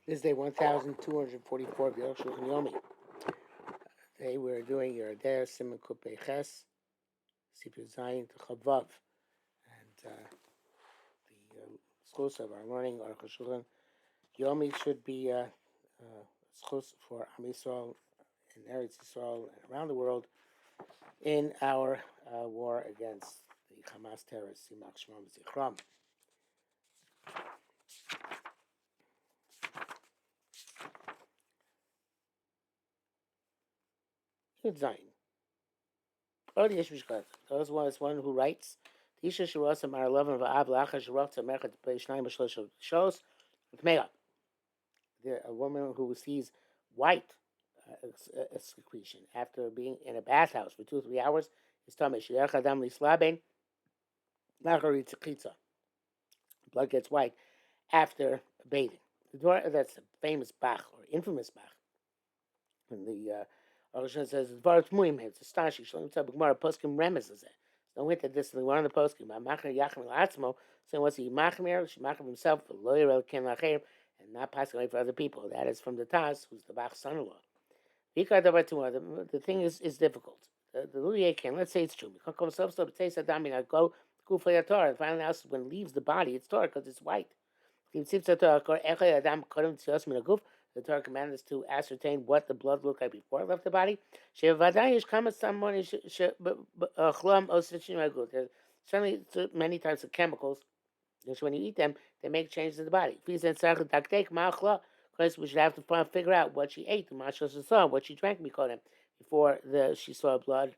This is day 1244 of Arukh HaShulchan Yomi. Today we're doing Yerideh Siman Kupei Ches, Sipur Zayin to Chavav. And the schos of our learning, Arukh HaShulchan Yomi, should be schos for Am Yisrael in Eretz Yisrael and around the world in our war against the Hamas terrorists, Yimach Shmom Zichram. Yud Zayin. Those one who writes. Isha Shirosam are 11 of Av Lacha Shirot Mechat Beishnayim Shlosh shows with Mea. A woman who sees white secretion after being in a bathhouse for 2 or 3 hours is Tamei Shirech Adam Lislaben Lacharit Tzachitza. Blood gets white after bathing. That's a famous Bach or infamous Bach. And the Arukh says Dvar Tmuim. It's astonishing. Shalom Tzad B'Gemara Poskim remezes it. Don't hint at this in one of the poskim. Machmer Yachmer Atzmo, saying what's he machmer? She machmer himself for loyal ken lacher and not passing away for other people. That is from the Taz, who's the Bach's son-in-law. The thing is difficult. The Luye can, let's say it's true. I go for your Torah. And finally, when it leaves the body, it's Torah because it's white. The Torah commanded us to ascertain what the blood looked like before it left the body. There's certainly many types of chemicals, because when you eat them, they make changes in the body. We should have to figure out what she ate, what she drank before she saw blood,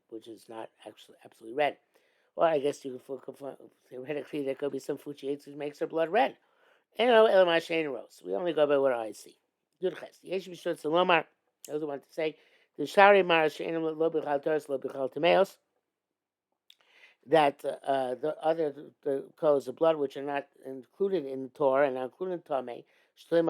which is not actually absolutely red. Or I guess you could theoretically there could be some food she ate which makes her blood red. We only go by what I see. Those who want to say the Shari Mara Lo Bichal Toras Lo Bichal Tameos, that the colors of blood which are not included in the Torah and not included in Tamei, and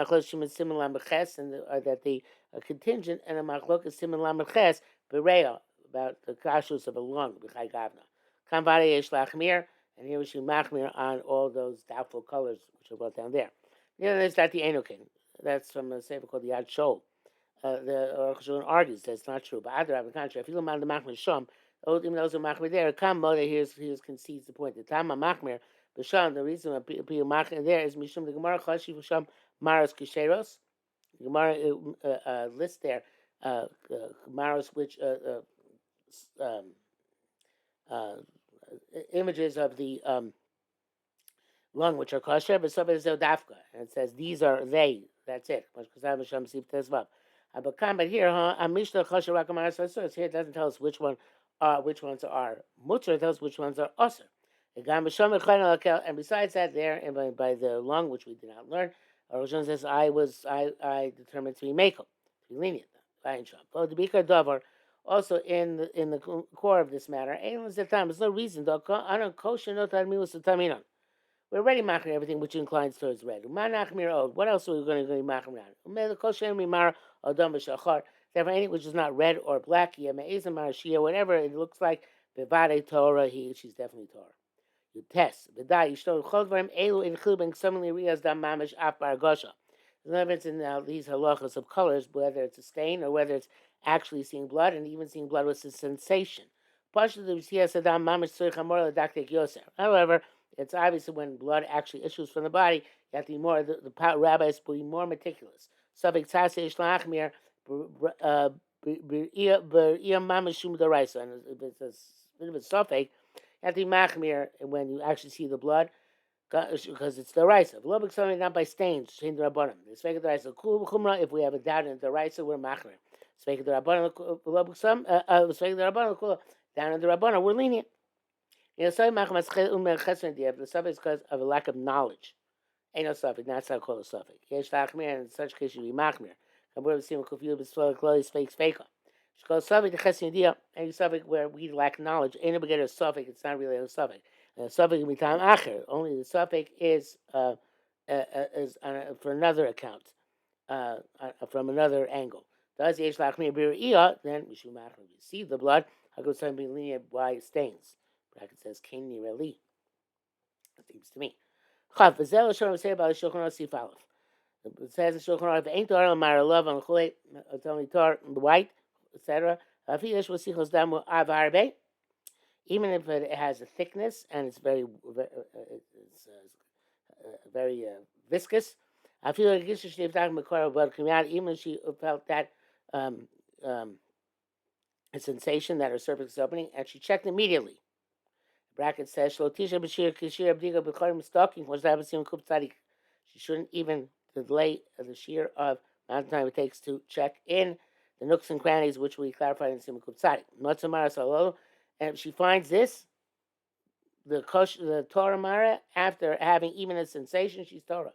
that the contingent and a machlok is siman lamed ches bereya about the kashrus of a lung b'chai gavna. Kanvare yesh lachmir, and here we should machmir on all those doubtful colors which are brought down there. There's that the Enokin. That's from a sefer called the Yad Shol. The Arukh HaShulchan argues that's not true, but Adar, on the contrary, if you look at the machmir shom, even those who machmir there, Kam Moda here's concedes the point. The Tama machmir b'sham, the reason why people machmir there is mishum the Gemara chashi v'sham maros kisheros. The Gemara lists there maros which images of the lung which are kosher, but some is dafka, and it says these are they. That's it. But here, here it doesn't tell us which ones are mutter. It tells us which ones are usher. And besides that, there and by the lung, which we did not learn, Arukh says I determined to be makel, to be lenient. Also in the core of this matter, there's no reason. We're already machmir everything which inclines towards red. What else are we going to be machmir on? Therefore, anything which is not red or black, whatever it looks like, bevade Torah, she's definitely Torah. You test. There's no evidence in these halachas of colors, whether it's a stain or whether it's actually seeing blood, and even seeing blood was a sensation. However, it's obvious that when blood actually issues from the body, you have to be more. The rabbis will be more meticulous. And if it's a bit of a suffix, you have to be machmir when you actually see the blood, because it's the raisa. Something not by stains. If we have a doubt in the raisa, we're machmir. Down in the rabbana, we're lenient. The suffix is because of a lack of knowledge. Ain't no suffix, not so called a suffix. Yesh lachmir, and in such case you be machmir. It's called suffix the ches idea, any suffix where we lack knowledge. Ain't no get a suffix, it's not really a suffix. And a suffix can be time acher. Only the suffix is for another account, from another angle. Does yesh lachmir bir then we should machmir. We see the blood. How could something be lenient by it stains? Bracket says Keni Reli. It seems to me. It says in Shulchan Aruch, "Ain't Torah Mara love on Chulei." It's only Torah the white, etc. Even if it has a thickness and it's it's very viscous. I feel like this is talking about coming out. Even if she felt that um, um, a sensation that her cervix is opening, and she checked immediately. Bracket says, "Shlotisha b'shir kishir abdiga b'chorim stalking was abasim kup tzadik." She shouldn't even delay the shear of amount of time it takes to check in the nooks and crannies, which we clarified in Simon Kup Tzadik. Not Samara Salolo, and if she finds this, the Torah Mara, after having even a sensation, she's Torah.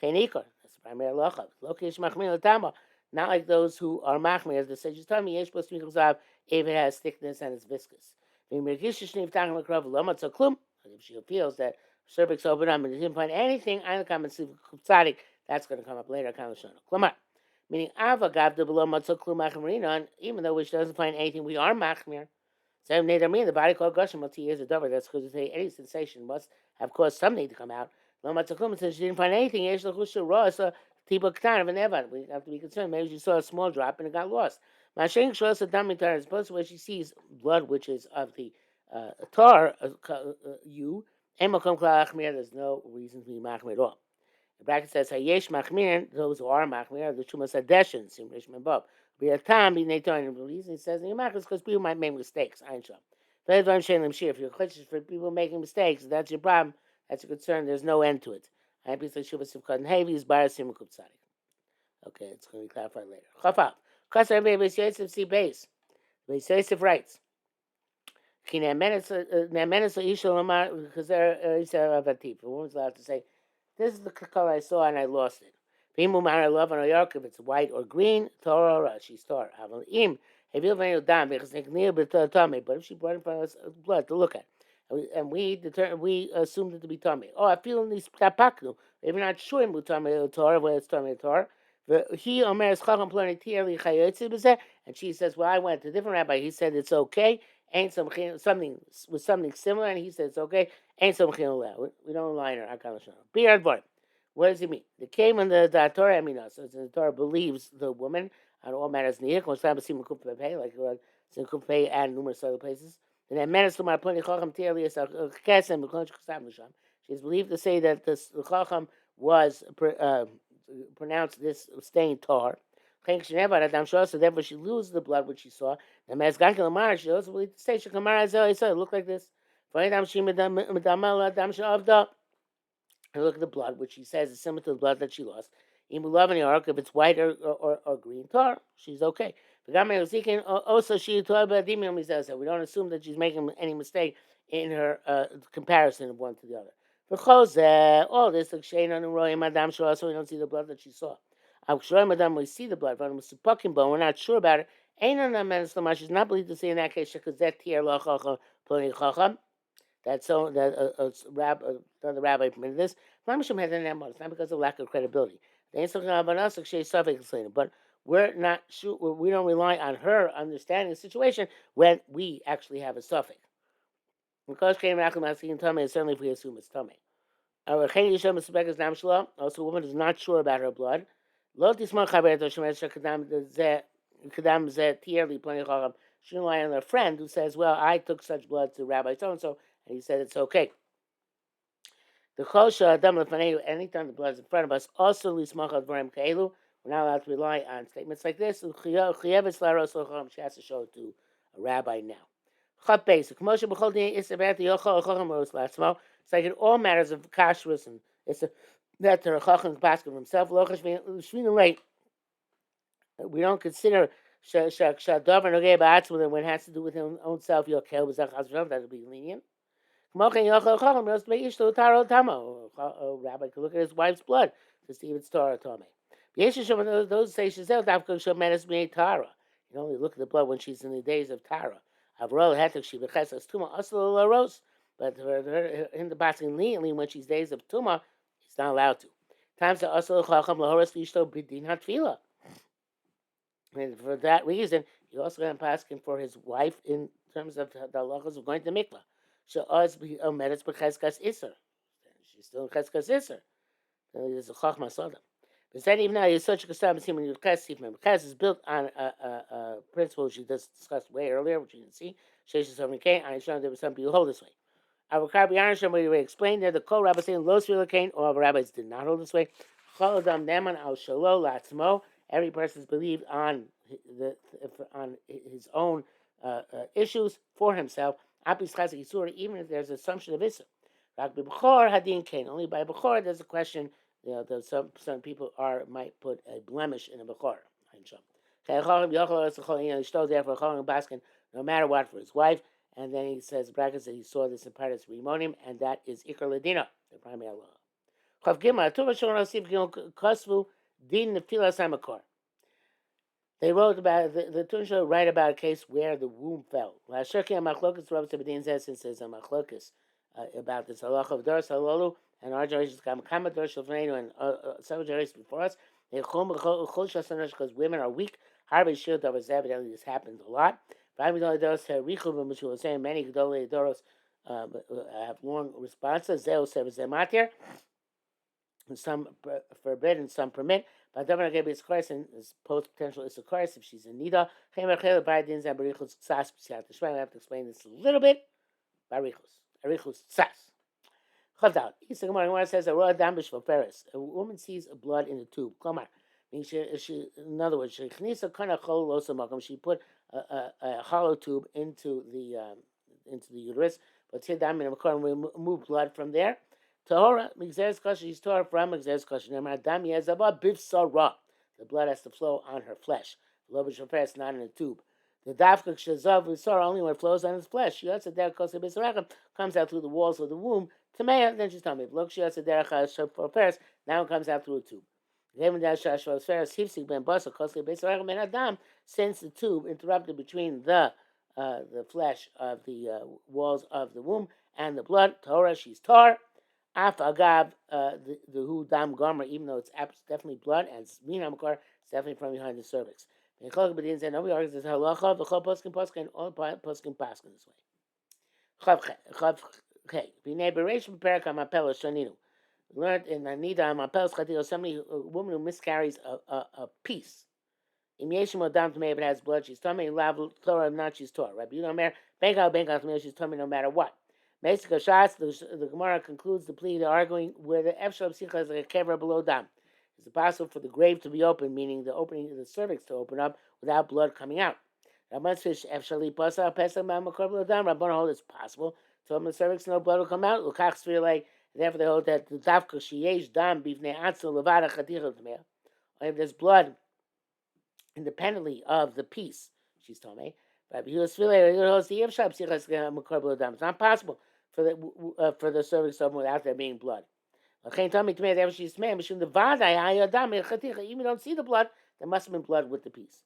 Chenikor, that's the primary lochav. Lokish machmir latama. Not like those who are machmir, as the sages tell me, yesh plus michazav, if it has thickness and it's viscous. If she feels that cervix open up and didn't find anything, that's going to come up later. Meaning, even though she doesn't find anything, we are machmir. Same need the body called gushim multi years of dover. That's because any sensation must have caused something to come out. No matzakum, since she didn't find anything, yesh lechusha raw, so tiba ktan of an evan. We have to be concerned. Maybe she saw a small drop and it got lost. Mashing shows a dummy tar as opposed to where she sees blood, which is of the tar you. Emokom klachmir. There's no reason to be machmir at all. The bracket says hayesh machmir. Those who are machmir, the chumas adeshin, sim rishman bob. Be a time be nato. The reason he says in your machmir is because people might make mistakes. I ain't sure. If you're conscious for people making mistakes, that's your problem. That's your concern. There's no end to it. Okay, it's going to be clarified later. Chafaf. Kasar Beis Yosef C base. Beis Yosef writes. Because a woman's allowed to say, "This is the color I saw and I lost it." If it's white or green, Torah, she's Torah. But if she brought in front of us blood to look at, and we assumed it to be tummy. Oh, I feel in these kapaknu. If you're not sure in tummy Torah, whether it's tummy Torah, he Omer Chacham Plani Tieli Chayotzi B'zeh, and she says, "Well, I went to a different rabbi. He said it's okay. Ain't something with something similar, and he said it's okay. Ain't something allowed. We don't lie in her. Beer and what does he mean? The came in the Torah, so the Torah believes the woman on all matters niyach, like in Kupei and numerous other places. And then menace to my point, she's believed to say that the Chacham was pronounced this stain tar. So therefore she loses the blood which she saw. She also believed to say she looked like this. And look at the blood, which she says is similar to the blood that she lost. If it's white or green tar, she's okay. Also, we don't assume that she's making any mistake in her comparison of one to the other. All this, so we don't see the blood that she saw. We see the blood, but we're not sure about it. She's not believed to say in that case, that's so that the rabbi permitted this. It's not because of lack of credibility. But we're not sure. We don't rely on her understanding the situation when we actually have a suffix. Because certainly if we assume it's tummy. Also, a woman is not sure about her blood. She shouldn't rely on her friend who says, "Well, I took such blood to Rabbi so and so, and he said it's okay." The chosha adam lefanenu. Anytime the blood is in front of us, also lismach al dvarim kaelu. We're not allowed to rely on statements like this. She has to show it to a rabbi now. It's like in all matters of kashrus and it's that the chacham basket of himself. We don't consider when it has to do with his own self. That would be lenient. A rabbi could look at his wife's blood to see if it's Torah Tome. Those say she's out. You can only look at the blood when she's in the days of Tara. But in the basking leniently when she's days of Tuma, he's not allowed to. Times the Asal Chacham Lahoras Lishto Bidin Hatfila. And for that reason, he also got asking for his wife in terms of the halachas of going to mikvah. She's still in cheskas iser. There's a chachma soda. But then even now, you're such a custom when you Ches Ches is built on a principle which we just discussed way earlier, which you can see. Sheshes over Cain. I show there were some people who hold this way. Our Rabbi Yarnsham, we explained that the Kol Rabbi saying Los Cain, all the rabbis did not hold this way. Chol Adam Neman Al Shalo Latzmo. Every person's believed on his own issues for himself. Apis Chazik Yisur, even if there's assumption of Issa. Rak B'Bechor Hadin Cain. Only by Bechor there's a question. Some people might put a blemish in a Bechor. No matter what for his wife. And then he says brackets that he saw this in Paradis Rimonim, and that is Iker Ladina, the primary law. Chav Gimel, Tuva Shon Asif Kosvu Din Nefilas Hamakor. They wrote about the Tunsha write about a case where the womb fell. Lashirki Amachlokas Rav Sebedin says a Machlokas about this halacha of Doros Halolu, and our generations come Kama Doros Shalfneinu and several generations before us. Because women are weak. Harvey Shield of evidently this happens a lot. Which was saying many Gedolei Doros have long responses. Zeo Sevas Zematir. Some forbid and some permit. But Davar Gabi is Christ and is post potential is a Christ if she's in Nida. I have to explain this a little bit. Barichus Sas. Chavdal. Isa Gemara says a raw dambish for Paris. A woman sees blood in the tube. Klamar. In other words, she put a hollow tube into the uterus, but remove blood from there. Tahora, Mixeres Kosher, she's Torah from Mixeres Kosher. The blood has to flow on her flesh. Lobish Paris, not in a tube. The Dafka Shazav we saw only when it flows on his flesh. She also there comes out through the walls of the womb. Tamea, then she's telling me, look, she also there Paris, now it comes out through a tube. Since the tube interrupted between the flesh of the walls of the womb and the blood, Torah, she's tar. Af agav the hu dam gomer, even though it's definitely blood and minamkar, it's definitely from behind the cervix. And nobody argues this halacha. The chol poskin all poskin this way. Chav okay. B'nei bereish b'perak hamapel shoninu. Learned in Anida Mapel Schatio, somebody, a woman who miscarries a piece. Im Yeshim Adam to me if it has blood, she's tummy, lav Torah, not she's Torah. Rabbi Yudomer, Bengal to me, she's tummy no matter what. Mexico Shas, the Gemara concludes the plea, they're arguing where the Efshal Psicha is like a kever below dam. Is it possible for the grave to be open, meaning the opening of the cervix to open up without blood coming out? Rabban's Efshali Pasa, Pesach Mamakor below dam, Rabban hold it's possible. To open the cervix, no blood will come out. Lukach Sfir like. Therefore, they hold that the dafka sheyesh dam bivnei atzil levada chaticha tmeya. If there's blood independently of the piece, she's told me. It's not possible for the cervix to open without there being blood. Even don't see the blood, there must have been blood with the piece.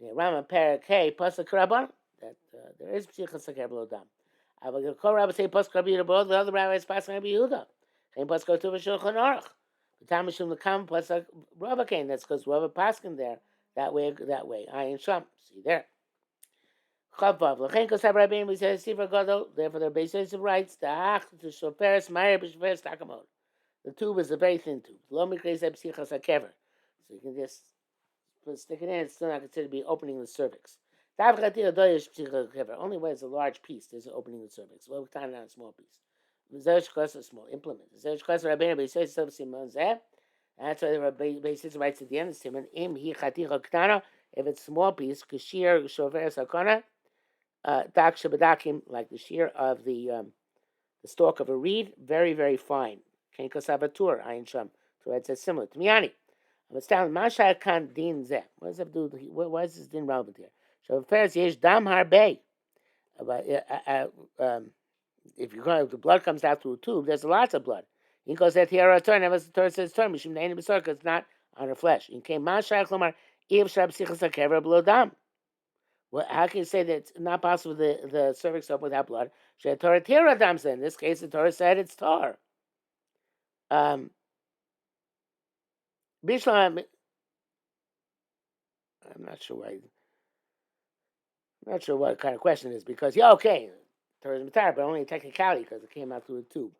Rama Perak Hey Pasuk Rabban that there is psichas sakar dam. I will call Rabbi say Pasuk Rabbi Yehuda. The other rabbis Pasuk Rabbi Yehuda. Chaim Pasuk Tuva Shulchan Aruch. The time Mishum Lekam Pasuk Rabbi Kain. That's because Rabbi Paskin there that way. Ayin Sham. See there. Chavav Lechein Kosav Rabbein. We say Sifra Gadol. Therefore, their basis of rights. The Ach to Shoperes Meyer B'Shveres Takamod. The tube is a very thin tube. Lo Mikreis Psichas Hakever. So you can just stick it in. It's still not considered to be opening the cervix. Only when it's a large piece, there's an opening in the cervix. Well, we're talking about a small piece. A small implement. That's why the basis writes at the end of the statement, if it's a small piece, kashir shover sakana, dak shabadakim, like the shear of the stalk of a reed, very, very fine. Ken kasavatur, ayin sham. So it says similar to Miani. But down Masha Khan Din Zeh. What does that do? Why is this din relevant here? So first, yesh dam harbe. If the blood comes out through a tube, there's lots of blood. He goes that here a turn. Never the Torah says turn. Mishum ne'enim b'sor because it's not on her flesh. In came Masha Klomar if shab sichas hakever below dam. Well, how can you say that it's not possible the cervix to open without blood? She Torah tira dam said. In this case, the Torah said it's tar. Bishlam, I'm not sure why. I'm not sure what kind of question it is because okay, Torah is matar, but only a technicality because it came out through a tube.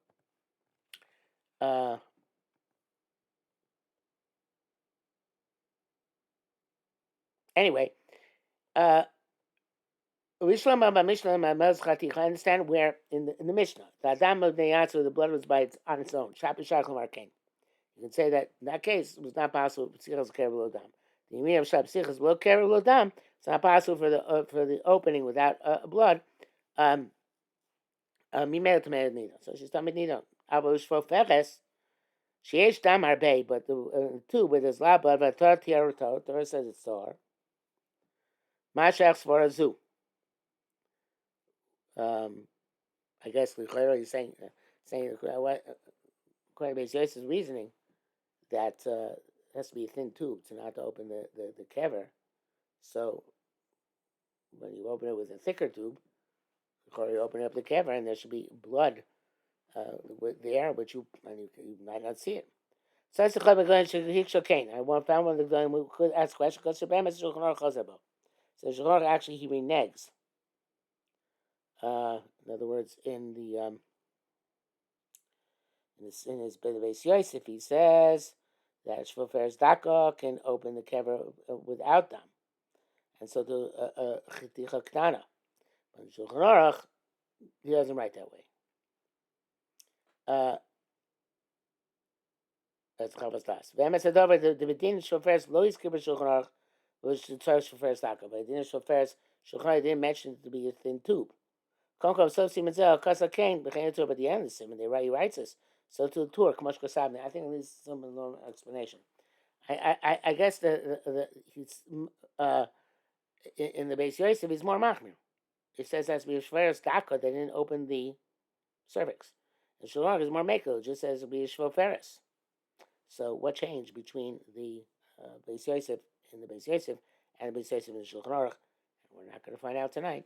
Anyway, uh, I understand where in the Mishnah the Adam of the blood was by on its own. You can say that in that case it was not possible. The Yemir of Shapsichas below Kerel Dam. It's not possible for the opening without blood. So she's talking nida. Abu Shvo Feches. Sheesh Dam Arbe, but the two with his lab blood. Torah says it's Tor. Mashach Svarazu. I guess clearly saying what according to Yosef's reasoning that it has to be a thin tube to not to open the kever. So when you open it with a thicker tube, you open up the kever and there should be blood there, which you might not see it. So that's the Chaim Shulchan. I found one of the Gdolim who could ask questions because Shabbat is Shulchan Aruch Chazabo. So Shulchan Aruch actually he reneges. In other words, in his bit of Beis Yosef, he says that Shvofer's Daka can open the kever without dam, and so the Chiticha Ktana. But in Shulchan Aruch, he doesn't write that way. That's Chavas Das. V'emes Hadover, the Bedin Shvofer's lo yizkir b'Shulchan Aruch was the Torah Shvofer's Daka, but the Din Shvofer's Shulchan Aruch didn't mention it to be a thin tube. Konkom so simenzel kasa kain b'chein Torah, but the end of the simon, he writes this. So to the Torah, Kmosh Kosabne. I think it needs some explanation. I guess he's in the Beis Yosef he's more machmir. It says as b'yishveres daka they didn't open the cervix. And Shulchan is more meko. It just says b'yishveres. So what changed between the Beis Yosef in the Beis Yosef and the Beis Yosef in the Shulchan Aruch? We're not going to find out tonight.